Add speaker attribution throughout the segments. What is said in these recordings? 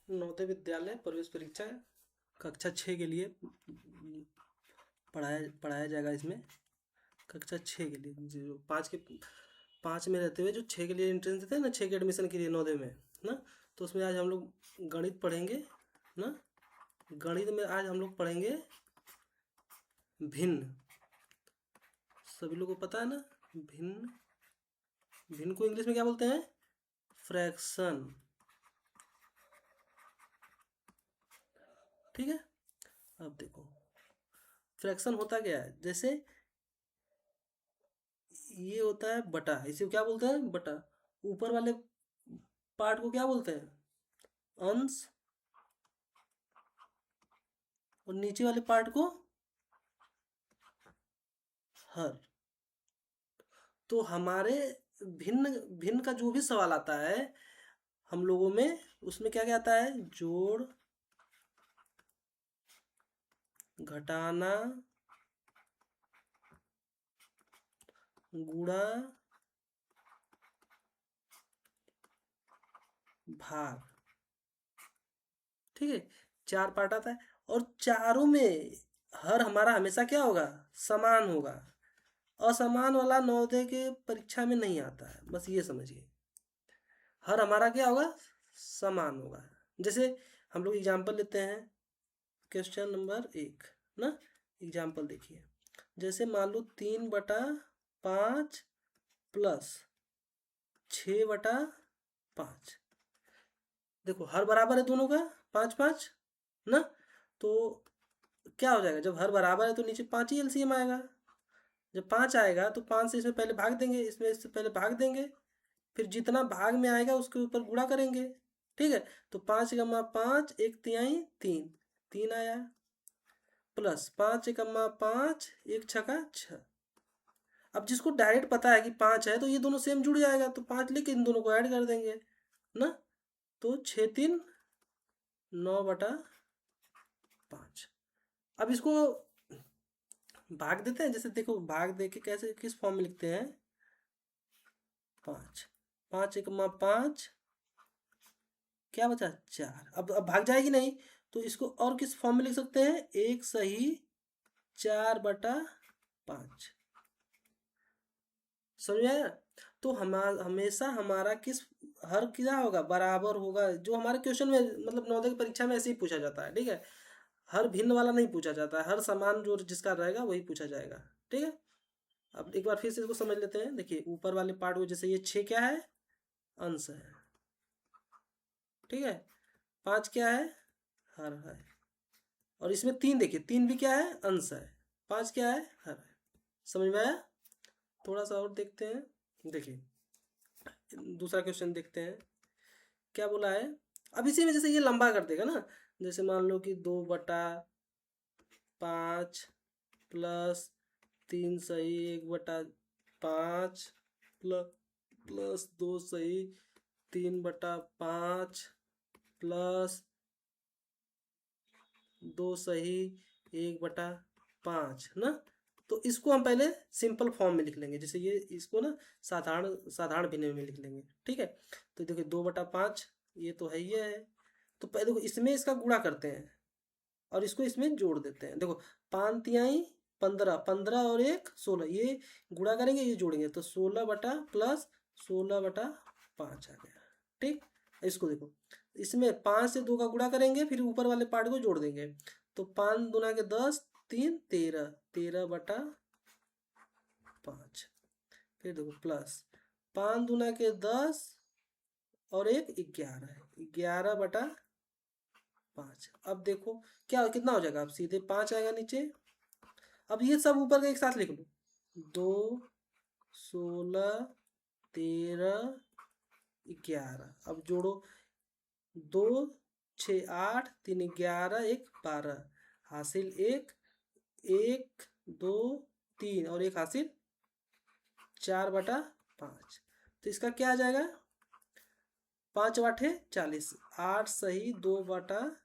Speaker 1: नवोदय विद्यालय प्रवेश परीक्षा कक्षा 6 के लिए पढ़ाया जाएगा इसमें। कक्षा 6 के लिए जो 5 में रहते हुए जो 6 के लिए एंट्रेंस देते हैं ना, 6 के एडमिशन के लिए नवोदय में ना, तो उसमें आज हम लोग गणित पढ़ेंगे ना। गणित में आज हम लोग पढ़ेंगे भिन्न। सभी लोगों को पता है ना, भिन्न। भिन्न को इंग्लिश में क्या बोलते हैं? फ्रैक्शन। ठीक है। अब देखो फ्रैक्शन होता क्या है। जैसे ये होता है बटा, इसे क्या बोलते हैं? बटा। ऊपर वाले पार्ट को क्या बोलते हैं? अंश। और नीचे वाले पार्ट को हर। तो हमारे भिन्न भिन्न का जो भी सवाल आता है हम लोगों में, उसमें क्या क्या आता है? जोड़, घटाना, गुणा, भाग। ठीक है, 4 पार्ट आता है। और चारों में हर हमारा हमेशा क्या होगा? समान होगा। असमान वाला नवोदय के परीक्षा में नहीं आता है, बस ये समझिए। हर हमारा क्या होगा? समान होगा। जैसे हम लोग एग्जाम्पल लेते हैं, क्वेश्चन नंबर 1 ना। एग्जाम्पल देखिए, जैसे मान लो 3/5 प्लस 6/5। देखो हर बराबर है दोनों का, 5 5 ना। तो क्या हो जाएगा? जब हर बराबर है तो नीचे 5 ही एलसीएम आएगा। जब 5 आएगा तो 5 से इसमें पहले भाग देंगे, इसमें इससे पहले भाग देंगे, फिर जितना भाग में आएगा उसके ऊपर गुणा करेंगे। ठीक है। तो 5 × 5 1/3 3, 3 आया। प्लस 5 × 5 1 × 6। अब जिसको डायरेक्ट पता है कि 5 है तो ये दोनों सेम जुड़ जाएगा, तो 5 लेके इन दोनों को ऐड कर देंगे ना। तो 6 3 9/5। अब इसको भाग देते हैं। जैसे देखो भाग दे के कैसे, किस फॉर्म में लिखते हैं? 5 5 × 5 क्या बचा? 4। अब भाग जाएगी नहीं, तो इसको और किस फॉर्म में लिख सकते हैं? 1 सही 4/5। समझ में आया? तो हमेशा हमारा किस हर क्या होगा? बराबर होगा। जो हमारे क्वेश्चन में मतलब नवोदय की परीक्षा में ऐसे ही पूछा जाता है। ठीक है। हर भिन्न वाला नहीं पूछा जाता है, हर समान जो जिसका रहेगा वही पूछा जाएगा। ठीक है। अब एक बार फिर से इसको समझ लेते हैं। देखिए ऊपर वाले पार्ट को, जैसे ये 6 क्या है? अंश है। ठीक है। 5 क्या है? हर है। और इसमें 3 देखिए, 3 भी क्या है? अंश है। 5 क्या है? हर है। समझ में आया? थोड़ा सा और देखते हैं। देखिए दूसरा क्वेश्चन देखते हैं क्या बोला है। अब इसी में जैसे ये लंबा कर देगा ना, जैसे मान लो कि 2/5 प्लस 3 सही 1/5 प्लस 2 सही 3/5 प्लस 2 सही 1/5 ना। तो इसको हम पहले सिंपल फॉर्म में लिख लेंगे। जैसे ये इसको ना साधारण साधारण भिन्न में लिख लेंगे। ठीक है। तो देखिए 2/5 ये तो है ही है। तो पहले देखो इसमें इसका गुणा करते हैं और इसको इसमें जोड़ देते हैं। देखो 5 × 3 = 15, 15 और 1 16, ये गुणा करेंगे ये जोड़ेंगे तो 16 बटा प्लस 16/5 आ गया। ठीक। इसको देखो, इसमें 5 से 2 का गुणा करेंगे, फिर ऊपर वाले पार्ट को जोड़ देंगे। तो 5 दूना के 10 3 13, 13/5। फिर देखो प्लस 5 दूना के 10 और 1 11, 11/5। अब देखो क्या कितना हो जाएगा? अब सीधे 5 आएगा नीचे। अब ये सब ऊपर का एक साथ लिख लो। 2 16 13 11। अब जोड़ो 2 6 8 3 11 1 12, हासिल 1 1 2 3 और 1 हासिल 4/5। तो इसका क्या आ जाएगा? 5 × 8 = 40, 8 सही 2/5।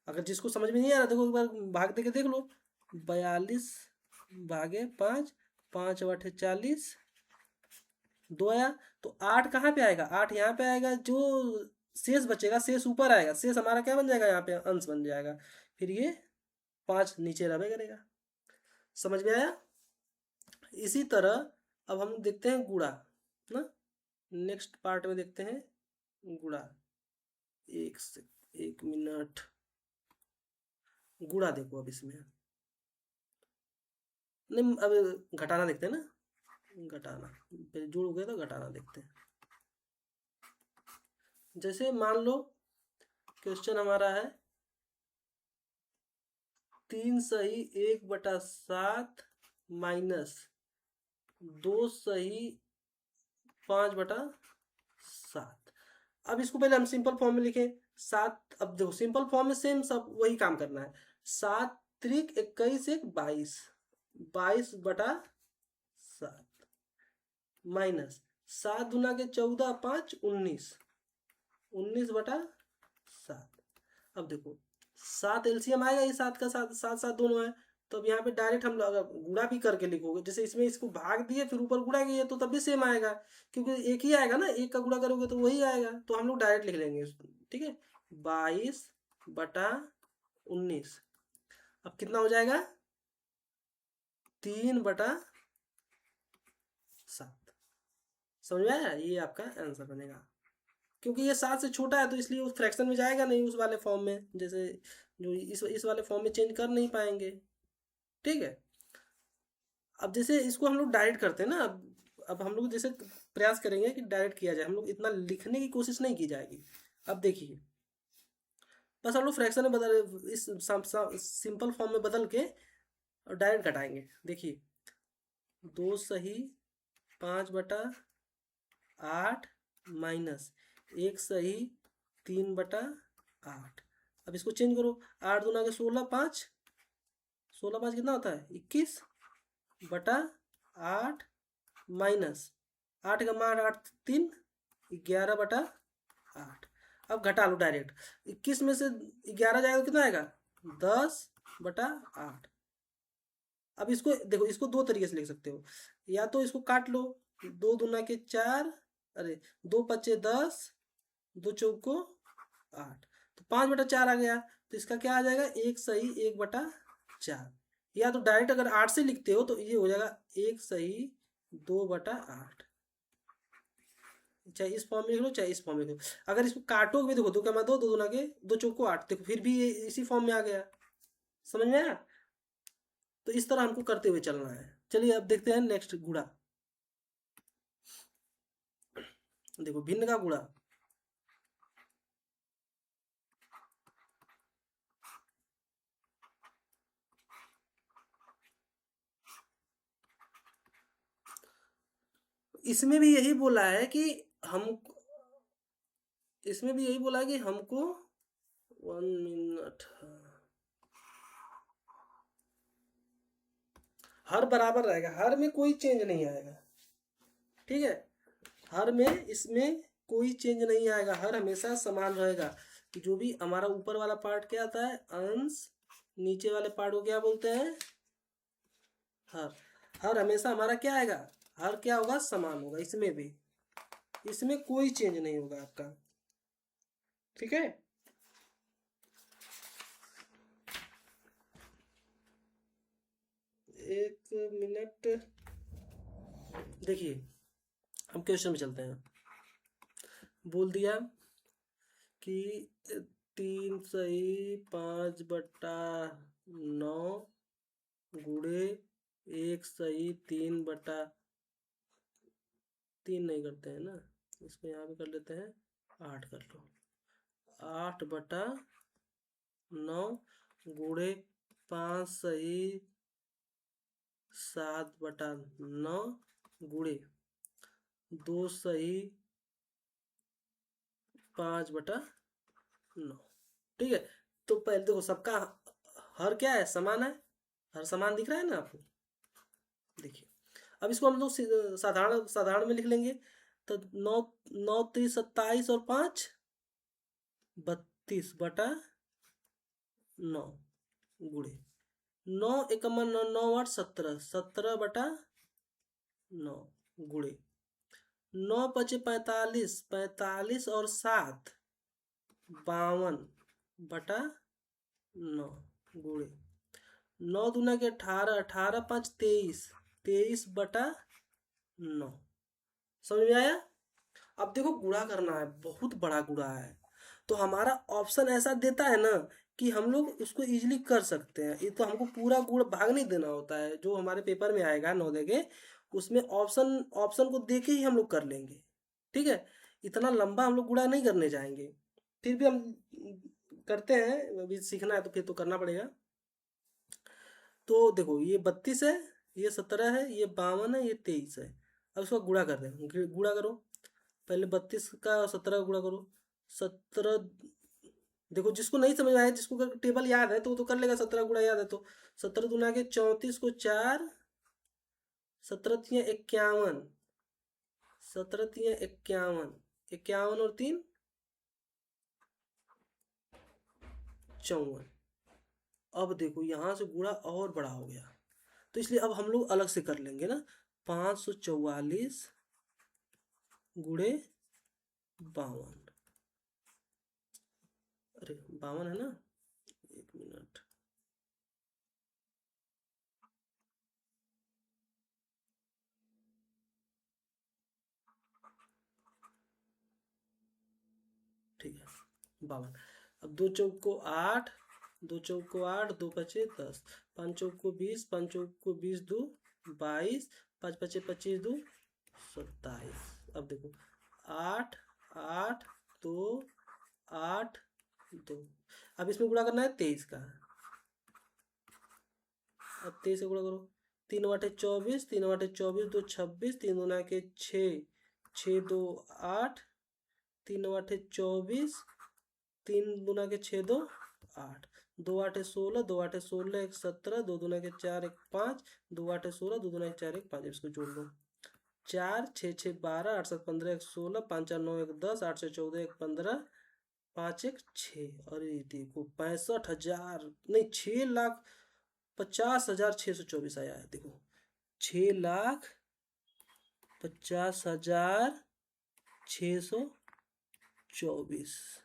Speaker 1: अगर जिसको समझ में नहीं आ रहा देखो एक बार भाग दे के देख लो। 42/5, 5 × 8 = 40, 2 आया। तो 8 कहाँ पे आएगा? 8 यहाँ पे आएगा। जो शेष बचेगा, शेष ऊपर आएगा, शेष हमारा क्या बन जाएगा, यहाँ पे अंश बन जाएगा, फिर ये 5 नीचे रहे करेगा। समझ में आया? इसी तरह अब हम देखते हैं गुणा ना, नेक्स्ट पार्ट में देखते हैं गुणा। एक मिनट, गुणा देखो अब इसमें, नहीं अब घटाना देखते हैं ना, घटाना, फिर जोड़ हो गया तो घटाना देखते हैं। जैसे मान लो क्वेश्चन हमारा है 3 सही 1/7 माइनस 2 सही 5/7। अब इसको पहले हम सिंपल फॉर्म में लिखें 7। अब देखो सिंपल फॉर्म में सेम सब वही काम करना है। 7 त्रिक 21 1 22, 22/7 माइनस 7 दूना के 14 5 19, 19/7। अब देखो 7 एलसीएम आएगा, ये 7 का 7 7 7 दोनों है, तो अब यहाँ पे डायरेक्ट हम अगर गुणा भी करके लिखोगे, जैसे इसमें इसको भाग दिए फिर ऊपर गुणा किए तो तब भी सेम आएगा, क्योंकि एक ही आएगा ना, एक का गुणा करोगे तो वही आएगा, तो हम लोग डायरेक्ट लिख लेंगे इसको। ठीक है, 22/19। अब कितना हो जाएगा, 3/7। समझ में आया? ये आपका आंसर बनेगा, क्योंकि ये 7 से छोटा है तो इसलिए उस फ्रैक्शन में जाएगा नहीं, उस वाले फॉर्म में, जैसे जो इस वाले फॉर्म में चेंज कर नहीं पाएंगे। ठीक है, अब जैसे इसको हम लोग डायरेक्ट करते हैं ना, अब हम लोग जैसे प्रयास करेंगे कि डायरेक्ट किया जाए, हम लोग इतना लिखने की कोशिश नहीं की जाएगी। अब देखिए बस हम लोग फ्रैक्शन में बदल, इस सिंपल फॉर्म में बदल के और डायरेक्ट घटाएंगे। देखिए 2 सही 5/8 माइनस 1 सही 3/8। अब इसको चेंज करो, 8 दूना के 16 5, 16 5 कितना होता है 21/8 माइनस 8 का मान 8 3 11/8। अब घटा लो डायरेक्ट, 21 में से 11 जाएगा तो कितना आएगा 10/8। अब इसको देखो, इसको दो तरीके से लिख सकते हो, या तो इसको काट लो, 2 दूना के 4, अरे 2 पच्चे 10, 2 चौको 8, तो 5/4 आ गया, तो इसका क्या आ जाएगा 1 सही 1/4। या तो डायरेक्ट अगर 8 से लिखते हो तो ये हो जाएगा 1 सही 2/8। चाहे इस फॉर्म में लिख लो चाहे इस फॉर्म में लिख लो। अगर इसको काटोगे देखो, 2 का मैं 2, 2 दूना के 2 चौको 8, देखो फिर भी ये इसी फॉर्म में आ गया। समझ में आया? तो इस तरह हमको करते हुए चलना है। चलिए अब देखते हैं नेक्स्ट गुणा। देखो भिन्न का गुणा, इसमें भी यही बोला है कि हम, इसमें भी यही बोला है कि हमको 1 मिनट, हर बराबर रहेगा, हर में कोई चेंज नहीं आएगा। ठीक है, हर में इसमें कोई चेंज नहीं आएगा, हर हमेशा समान रहेगा। जो भी हमारा ऊपर वाला पार्ट क्या आता है अंश, नीचे वाले पार्ट को क्या बोलते हैं हर। हर हमेशा हमारा क्या आएगा, हर क्या होगा समान होगा, इसमें भी, इसमें कोई चेंज नहीं होगा आपका। ठीक है, एक मिनट, देखिए हम क्वेश्चन में चलते हैं। बोल दिया कि 3 सही 5/9 गुणे 1 सही 3/3 नहीं करते हैं ना, इसको यहाँ पे कर लेते हैं 8 कर लो, 8/9 गुणे 5 सही 7/9 गुणे 2 सही 5/9। ठीक है, तो पहले देखो सबका हर क्या है समान है, हर समान दिख रहा है ना आपको। देखिए अब इसको हम लोग साधारण साधारण में लिख लेंगे, तो 9 9 3 27 और 5 32/9 गुणे 9 1 9 9 8 17 17/9 गुणे 9 5 45 45 और 7 52/9 गुणे 9 दूना के 18, 18×5 23, 23/9। समझ में आया? अब देखो गुणा करना है, बहुत बड़ा गुणा है, तो हमारा ऑप्शन ऐसा देता है ना कि हम लोग उसको इजीली कर सकते हैं। ये तो हमको पूरा गुण भाग नहीं देना होता है, जो हमारे पेपर में आएगा 9 देंगे उसमें ऑप्शन ऑप्शन को देके ही हम लोग कर लेंगे। ठीक है, इतना लंबा हम लोग गुणा नहीं करने जाएंगे, फिर भी हम करते हैं, अभी सीखना है तो फिर तो करना पड़ेगा। तो देखो ये 32 है, ये 17 है, ये 52 है, ये 23 है। अब इसका गुणा कर रहे हैं, गुणा करो। पहले 32 का और 17 का गुणा करो। 17, देखो जिसको नहीं समझ में आया, जिसको टेबल याद है तो वो तो कर लेगा, 17 गुणा याद है तो। 17 दूना के 34 को 4, 17 तिया 51, 17 तिया 51, 51 और 3 54। अब देखो यहाँ से गुणा और बड़ा हो गया, तो इसलिए अब हम लोग अलग से कर लेंगे ना। 544 गुणे 52, अरे 52 है ना, एक मिनट, ठीक है 52। अब 2 चौक को 8, 2 चौक को 8, 2 पचे 10, 5 चौक को 20, 5 चौक को 20 दो 22, 5 पचे 25 दो 27। अब देखो 8 8 2 8 2। अब इसमें गुणा करना है 23 का। अब 23 से गुणा करो, 3 बटे 24, 3 बटे 24 दो 26, 3 दूना के 6, 6 दो 8, 3 बटे 24, 3 दूना के 6 दो 8, 2 8 16, 2 8 16 1 17, 2 दूना के 4 1 5, 2 8 16, 2 दूना के 4 1 5। इसको जोड़ लो, 4 6 6 12, 8 7 15 1 16, 5 4 9 1 10, 8 6 14 1 15, 5 1 6। अरे देखो 65,000 नहीं, 6,50,624 आया है। देखो 6,50,624।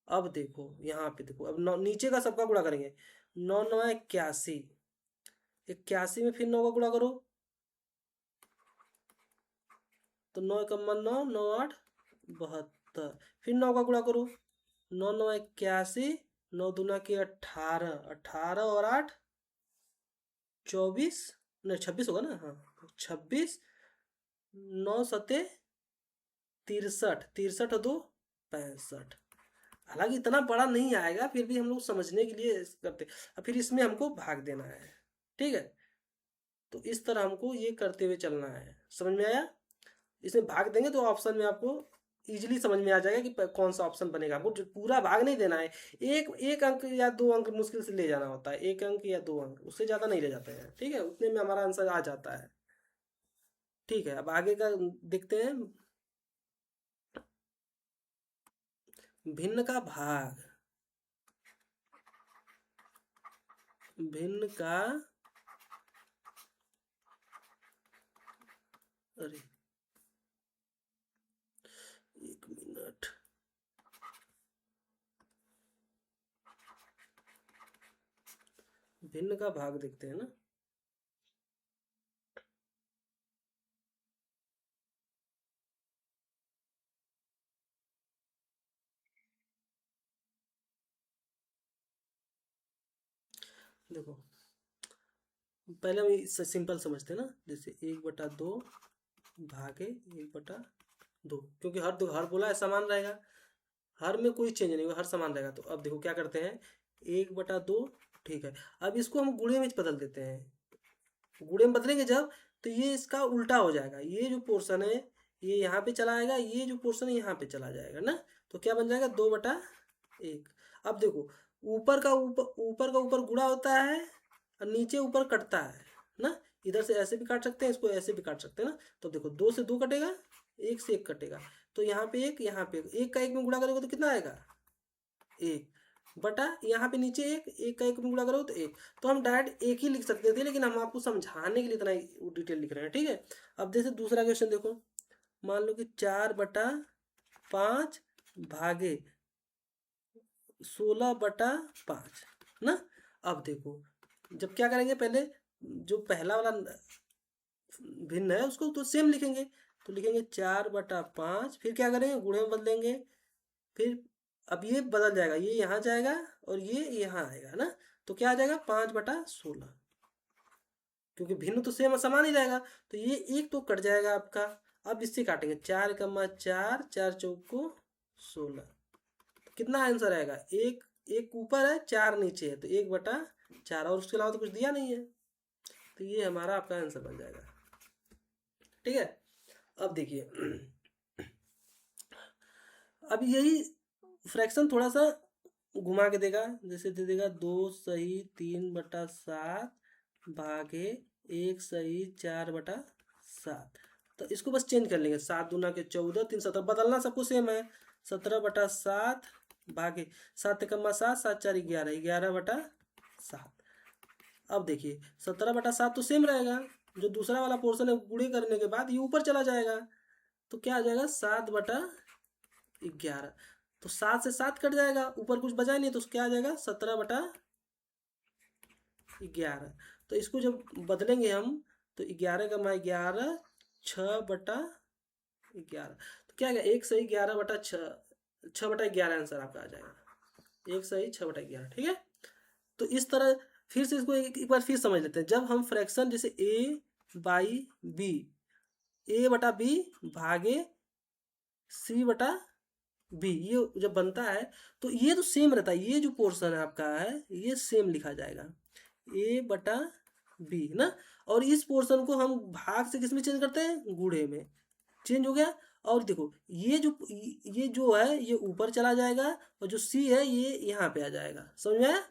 Speaker 1: अब देखो यहाँ पे देखो, अब नीचे का सबका गुणा करेंगे। 9 9 81, 81 में फिर 9 का गुणा करो, तो 9 कम्मा 9, 9 8 72। फिर 9 का गुणा करो, 9 9 81, 9 दूना के 18, 18 और 8 24, नहीं 26 होगा ना, हाँ 26, 9 सते 63, 63 और 2 65। हालांकि इतना बड़ा नहीं आएगा, फिर भी हम लोग समझने के लिए करते। अब फिर इसमें हमको भाग देना है, ठीक है। तो इस तरह हमको ये करते हुए चलना है, समझ में आया? इसमें भाग देंगे तो ऑप्शन में आपको इजीली समझ में आ जाएगा कि कौन सा ऑप्शन बनेगा। आपको पूरा भाग नहीं देना है, एक एक अंक या 2 अंक मुश्किल से ले जाना होता है, 1 अंक या 2 अंक, उससे ज़्यादा नहीं ले जाते हैं, ठीक है। उतने में हमारा आंसर आ जाता है। ठीक है, अब आगे का देखते हैं। भिन्न का भाग, भिन्न का, अरे एक मिनट, भिन्न का भाग देखते हैं ना। देखो पहले हम सिंपल समझते हैं ना, जैसे 1/2 भागे 1/2, क्योंकि हर बोला है समान रहेगा, हर में कोई चेंज नहीं होगा, हर समान रहेगा। तो अब देखो क्या करते हैं, 1/2, ठीक है। अब इसको हम गुणे में बदल देते हैं, गुणे में बदलेंगे जब, तो ये इसका उल्टा हो जाएगा, ये जो पोर्शन है ये यहाँ पे चला आएगा, ये जो पोर्शन है यहाँ पे चला जाएगा ना। तो क्या बन जाएगा, 2/1। अब देखो ऊपर का ऊपर गुणा होता है और नीचे ऊपर कटता है ना। इधर से ऐसे भी काट सकते हैं, इसको ऐसे भी काट सकते हैं ना। तो देखो 2 से 2 कटेगा, 1 से 1 कटेगा, तो यहाँ पे 1, यहाँ पे 1 का 1 में गुणा करोगे तो कितना आएगा, 1 बटा यहाँ पे नीचे 1, 1 का 1 में गुणा करो तो 1। तो हम डायरेक्ट 1 ही लिख सकते थे, लेकिन हम आपको समझाने के लिए इतना डिटेल लिख रहे हैं, ठीक है। अब जैसे दूसरा क्वेश्चन देखो, मान लो कि 4/5 भागे 16/5 ना। अब देखो, जब क्या करेंगे, पहले जो पहला वाला भिन्न है उसको तो सेम लिखेंगे, तो लिखेंगे 4/5, फिर क्या करेंगे, गुणे में बदलेंगे, फिर अब ये बदल जाएगा, ये यहाँ जाएगा और ये यहाँ आएगा ना, तो क्या आ जाएगा 5/16, क्योंकि भिन्न तो सेम समान ही रहेगा, तो ये एक तो कट जाएगा आपका। अब इससे काटेंगे, 4, 4 चौको 16, तो कितना आंसर आएगा, एक, एक ऊपर है 4 नीचे है, तो 1/4, और उसके अलावा तो कुछ दिया नहीं है, तो ये हमारा आपका आंसर बन जाएगा। ठीक है, अब देखिए अब यही फ्रैक्शन थोड़ा सा घुमा के देगा, जैसे दे देगा 2 सही 3/7 भागे 1 सही 4/7, तो इसको बस चेंज कर लेंगे, 7×2 = 14, 3 17, बदलना सबको सेम है, 17/7 भागे 7×7, 7×4 = 11, 11/7। अब देखिए 17/7 तो सेम रहेगा, जो दूसरा वाला पोर्शन है गुणे करने के बाद ये ऊपर चला जाएगा, तो क्या आ जाएगा 7/11, तो 7 से 7 कट जाएगा, ऊपर कुछ बचा नहीं, तो क्या आ जाएगा 17/11, तो इसको जब बदलेंगे हम, तो 11×11 6/11, तो क्या आएगा 1 सही 11/6, 6/11 आंसर आपका आ जाएगा, 1 सही 6/11। ठीक है, तो इस तरह फिर से इसको एक बार फिर समझ लेते हैं। जब हम फ्रैक्शन जैसे a/b, a/b भागे c/b ये जब बनता है, तो ये तो सेम रहता है, ये जो पोर्शन है आपका है ये सेम लिखा जाएगा, a/b ना, और इस पोर्शन को हम भाग से किस में चेंज करते हैं, गुणे में, चेंज हो गया। और देखो ये जो है ये ऊपर चला जाएगा, और जो c है ये यहाँ पे आ जाएगा, समझ में आया।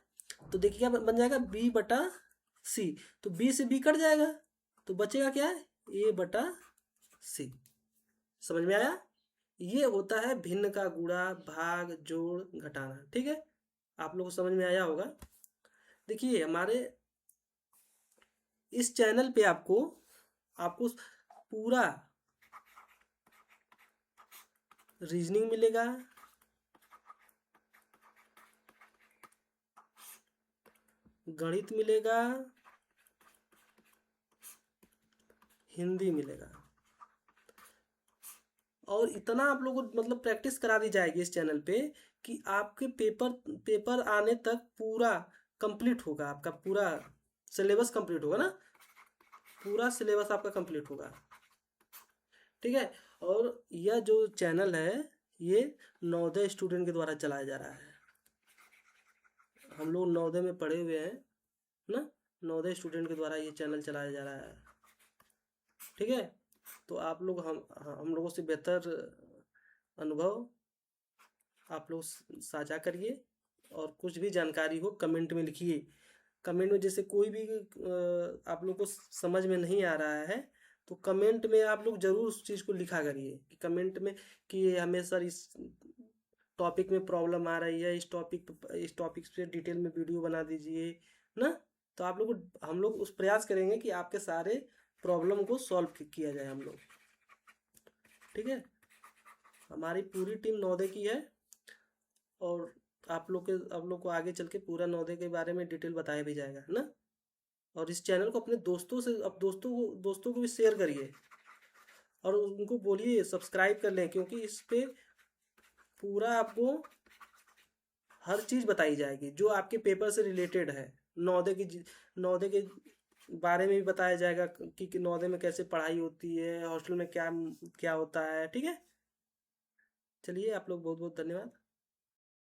Speaker 1: तो देखिए क्या बन जाएगा, b/c, तो b से b कट जाएगा, तो बचेगा क्या है, a/c। समझ में आया, ये होता है भिन्न का गुणा भाग जोड़ घटाना। ठीक है, आप लोगों को समझ में आया होगा। देखिए हमारे इस चैनल पे आपको पूरा रीजनिंग मिलेगा, गणित मिलेगा, हिंदी मिलेगा, और इतना आप लोगों को मतलब प्रैक्टिस करा दी जाएगी इस चैनल पे कि आपके पेपर आने तक पूरा कंप्लीट होगा, आपका पूरा सिलेबस कंप्लीट होगा ना, पूरा सिलेबस आपका कंप्लीट होगा। ठीक है, और यह जो चैनल है ये नवोदय स्टूडेंट के द्वारा चलाया जा रहा है, हम लोग नवोदय में पढ़े हुए हैं ना, नवोदय स्टूडेंट के द्वारा ये चैनल चलाया जा रहा है। ठीक है, तो आप लोग हम लोगों से बेहतर अनुभव आप लोग साझा करिए, और कुछ भी जानकारी हो कमेंट में लिखिए। कमेंट में जैसे कोई भी आप लोग को समझ में नहीं आ रहा है, तो कमेंट में आप लोग ज़रूर उस चीज़ को लिखा करिए कि कमेंट में कि हमें सर इस टॉपिक में प्रॉब्लम आ रही है, इस टॉपिक पे डिटेल में वीडियो बना दीजिए ना, तो आप लोग हम लोग उस प्रयास करेंगे कि आपके सारे प्रॉब्लम को सॉल्व किया जाए हम लोग। ठीक है, हमारी पूरी टीम नवोदय की है, और आप लोग को आगे चल के पूरा नवोदय के बारे में डिटेल बताया भी जाएगा ना। और इस चैनल को अपने दोस्तों को भी शेयर करिए, और उनको बोलिए सब्सक्राइब कर लें, क्योंकि इस पे पूरा आपको हर चीज़ बताई जाएगी जो आपके पेपर से रिलेटेड है। नवोदय के बारे में भी बताया जाएगा कि नवोदय में कैसे पढ़ाई होती है, हॉस्टल में क्या क्या होता है। ठीक है, चलिए आप लोग बहुत बहुत धन्यवाद।